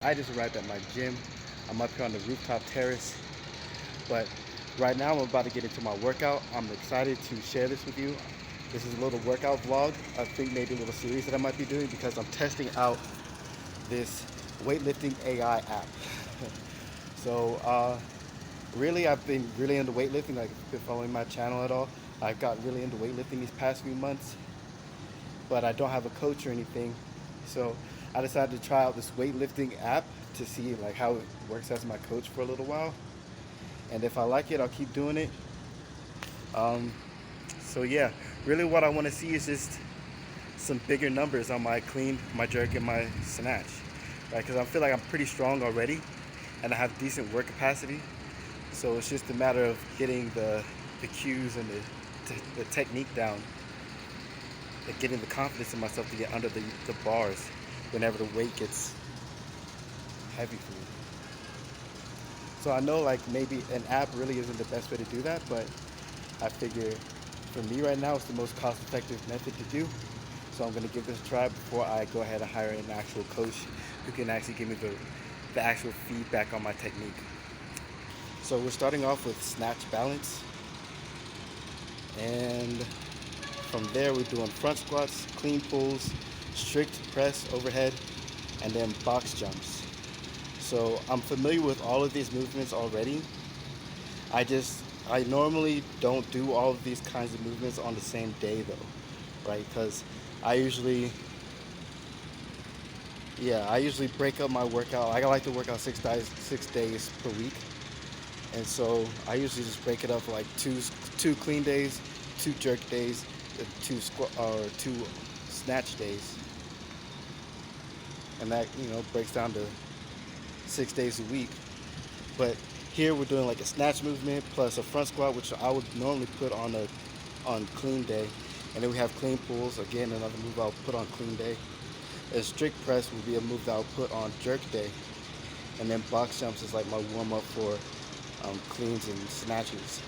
I just arrived at my gym. I'm up here on the rooftop terrace, but right now I'm about to get into my workout. I'm excited to share this with you. This is a little workout vlog. I think maybe a little series that I might be doing because I'm testing out this weightlifting AI app. So really, I've been really into weightlifting. Like, if you've been following my channel at all, I've got really into weightlifting these past few months, but I don't have a coach or anything. So I decided to try out this weightlifting app to see like how it works as my coach for a little while. And if I like it, I'll keep doing it. Um, so yeah, really what I want to see is just some bigger numbers on my clean, my jerk, and my snatch, right? Because I feel like I'm pretty strong already, and I have decent work capacity. So it's just a matter of getting the cues and the technique down, and getting the confidence in myself to get under the bars whenever the weight gets heavy for me. So I know like maybe an app really isn't the best way to do that, but I figure for me right now it's the most cost effective method to do. So I'm gonna give this a try before I go ahead and hire an actual coach who can actually give me the actual feedback on my technique. So we're starting off with snatch balance, and from there we're doing front squats, clean pulls, strict press overhead, and then box jumps. So I'm familiar with all of these movements already. I just I normally don't do all of these kinds of movements on the same day though, right? Because I usually I usually break up my workout. I like to work out 6 days per week, and so I usually just break it up for like two clean days, two jerk days, two squat or two snatch days, and that breaks down to 6 days a week. But here we're doing like a snatch movement plus a front squat, which I would normally put on clean day. And then we have clean pulls, again another move I'll put on clean day. A strict press will be a move that I'll put on jerk day. And then box jumps is like my warm up for cleans and snatches.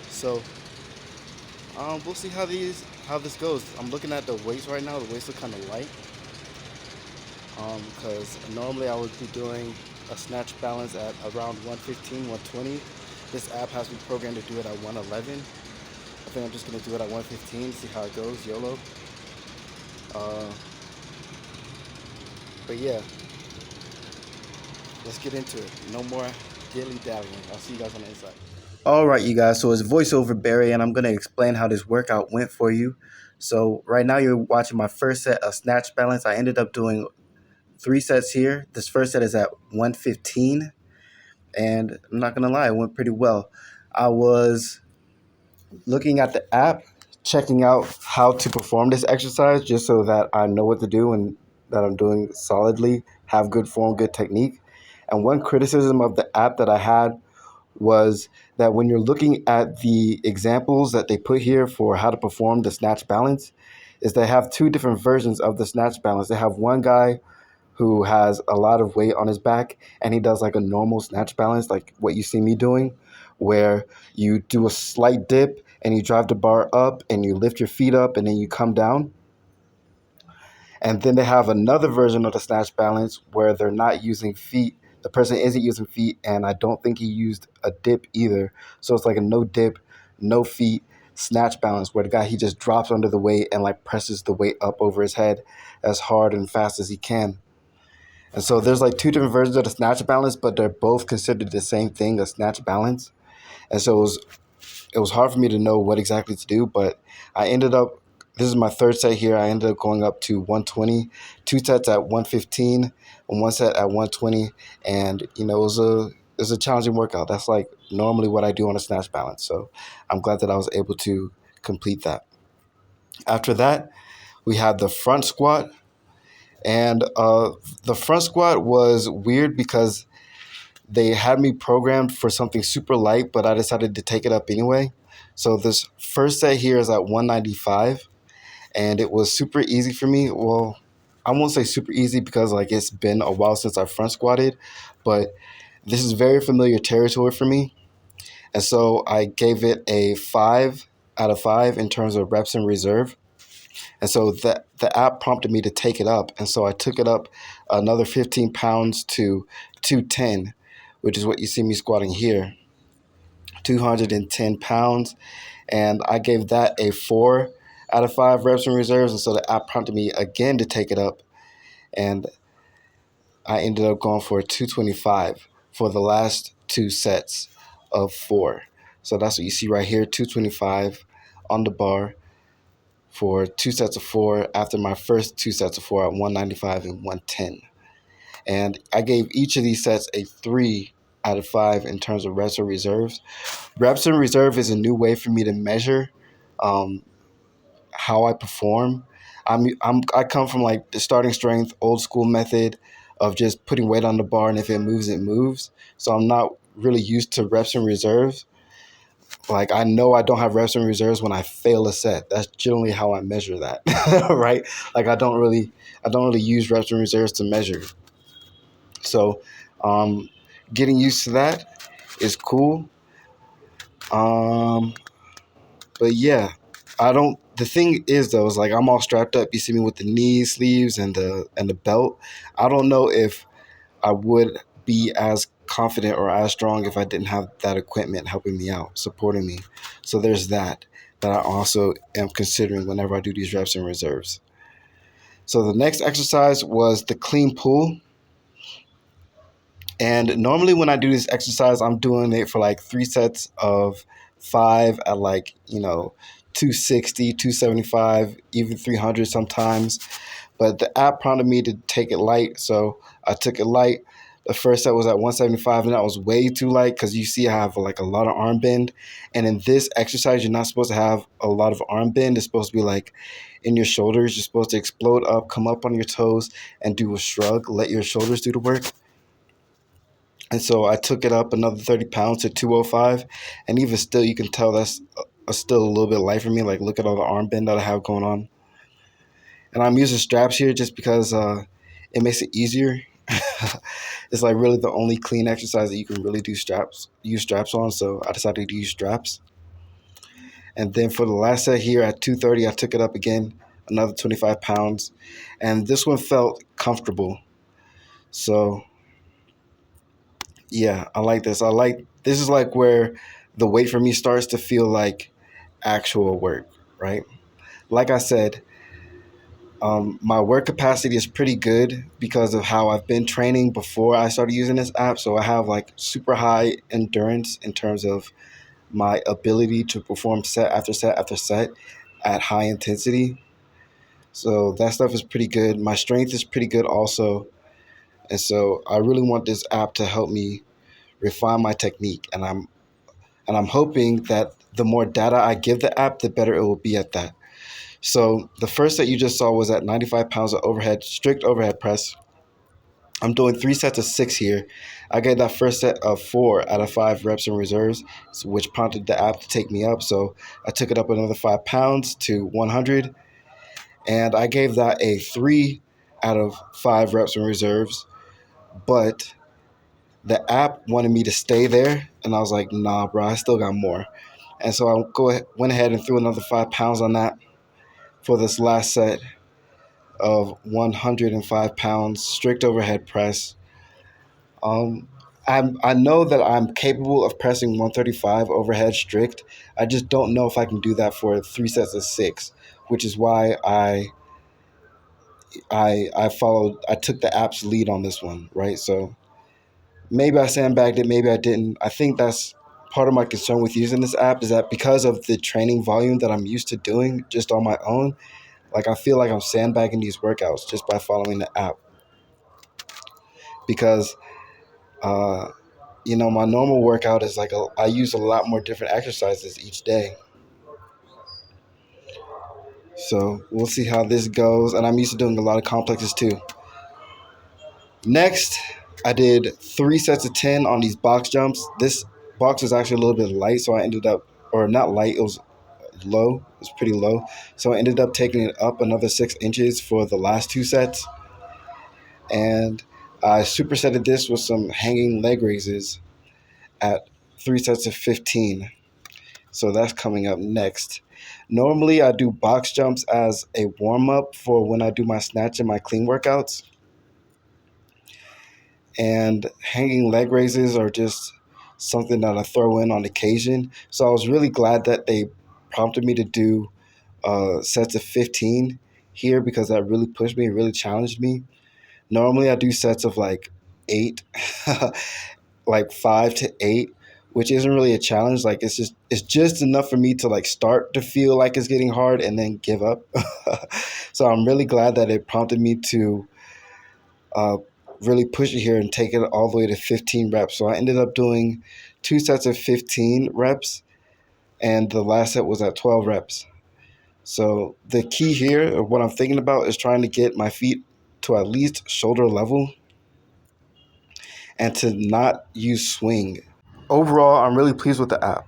So we'll see how this goes. I'm looking at the weights right now. The weights are kind of light because normally I would be doing a snatch balance at around 115, 120. This app has me programmed to do it at 111. I think I'm just gonna do it at 115, see how it goes, YOLO. Uh, but yeah, let's get into it. No more dilly dallying. I'll see you guys on the inside. All right, you guys. So it's voiceover Barry, and I'm gonna explain how this workout went for you. So right now you're watching my first set of snatch balance. I ended up doing 3 sets here. This first set is at 115, and I'm not gonna lie, it went pretty well. I was looking at the app, checking out how to perform this exercise just so that I know what to do and that I'm doing solidly, have good form, good technique. And one criticism of the app that I had was that when you're looking at the examples that they put here for how to perform the snatch balance, is they have two different versions of the snatch balance. They have one guy who has a lot of weight on his back and he does like a normal snatch balance, like what you see me doing, where you do a slight dip and you drive the bar up and you lift your feet up and then you come down. And then they have another version of the snatch balance where they're not using feet. The person isn't using feet, and I don't think he used a dip either. So it's like a no dip, no feet snatch balance where the guy, he just drops under the weight and like presses the weight up over his head as hard and fast as he can. And so there's like two different versions of the snatch balance, but they're both considered the same thing, a snatch balance. And so it was hard for me to know what exactly to do, but I ended up, this is my third set here. I ended up going up to 120, 2 sets at 115, and 1 set at 120. And, it was a challenging workout. That's like normally what I do on a snatch balance. So I'm glad that I was able to complete that. After that, we had the front squat. And the front squat was weird because they had me programmed for something super light, but I decided to take it up anyway. So this first set here is at 195, and it was super easy for me. Well, I won't say super easy because like it's been a while since I front squatted, but this is very familiar territory for me. And so I gave it a 5 out of 5 in terms of reps in reserve. And so the app prompted me to take it up. And so I took it up another 15 pounds to 210, which is what you see me squatting here, 210 pounds. And I gave that a 4 out of 5 reps in reserves. And so the app prompted me again to take it up. And I ended up going for a 225 for the last 2 sets of 4. So that's what you see right here, 225 on the bar for 2 sets of 4 after my first 2 sets of 4 at 195 and 110. And I gave each of these sets a 3 out of 5 in terms of reps or reserves. Reps in reserve is a new way for me to measure how I perform. I come from like the starting strength, old school method of just putting weight on the bar, and if it moves, it moves. So I'm not really used to reps and reserves. Like I know I don't have reps and reserves when I fail a set. That's generally how I measure that, right? Like I don't really use reps and reserves to measure. So getting used to that is cool. Um, but yeah, I don't. The thing is though, is like I'm all strapped up. You see me with the knee sleeves and the belt. I don't know if I would be as confident or as strong if I didn't have that equipment helping me out, supporting me. So there's that I also am considering whenever I do these reps and reserves. So the next exercise was the clean pull. And normally when I do this exercise, I'm doing it for like 3 sets of 5 at like, 260, 275, even 300 sometimes. But the app prompted me to take it light, so I took it light. The first set was at 175, and that was way too light because you see I have like a lot of arm bend. And in this exercise, you're not supposed to have a lot of arm bend. It's supposed to be like in your shoulders. You're supposed to explode up, come up on your toes, and do a shrug. Let your shoulders do the work. And so I took it up another 30 pounds to 205. And even still, you can tell that's still a little bit light for me. Like, look at all the arm bend that I have going on. And I'm using straps here just because it makes it easier. It's like really the only clean exercise that you can really use straps on. So I decided to use straps. And then for the last set here at 230, I took it up again, another 25 pounds. And this one felt comfortable. So yeah, I like this. This is like where the weight for me starts to feel like actual work, right? Like I said, my work capacity is pretty good because of how I've been training before I started using this app. So I have like super high endurance in terms of my ability to perform set after set after set at high intensity. So that stuff is pretty good. My strength is pretty good also. And so I really want this app to help me refine my technique. And I'm hoping that the more data I give the app, the better it will be at that. So the first set you just saw was at 95 pounds of strict overhead press. I'm doing 3 sets of 6 here. I gave that first set of 4 out of 5 reps in reserves, which prompted the app to take me up. So I took it up another 5 pounds to 100. And I gave that a 3 out of 5 reps in reserves. But the app wanted me to stay there. And I was like, nah, bro, I still got more. And so went ahead and threw another 5 pounds on that for this last set of 105 pounds, strict overhead press. Um, I know that I'm capable of pressing 135 overhead strict. I just don't know if I can do that for 3 sets of 6, which is why I took the app's lead on this one, right? So maybe I sandbagged it, maybe I didn't. I think that's part of my concern with using this app is that because of the training volume that I'm used to doing just on my own, like I feel like I'm sandbagging these workouts just by following the app because my normal workout is like I use a lot more different exercises each day. So we'll see how this goes. And I'm used to doing a lot of complexes too. Next, I did 3 sets of 10 on these box jumps. This box was actually a little bit light, so I ended up, or not light, it was low. It was pretty low. So I ended up taking it up another 6 inches for the last 2 sets. And I supersetted this with some hanging leg raises at 3 sets of 15. So that's coming up next. Normally, I do box jumps as a warm up for when I do my snatch and my clean workouts. And hanging leg raises are just something that I throw in on occasion. So I was really glad that they prompted me to do sets of 15 here because that really pushed me, really challenged me. Normally, I do sets of like 8, like 5 to 8, which isn't really a challenge. Like it's just enough for me to like start to feel like it's getting hard and then give up. So I'm really glad that it prompted me to uh, really push it here and take it all the way to 15 reps. So I ended up doing 2 sets of 15 reps, and the last set was at 12 reps. So the key here, or what I'm thinking about, is trying to get my feet to at least shoulder level and to not use swing. Overall, I'm really pleased with the app.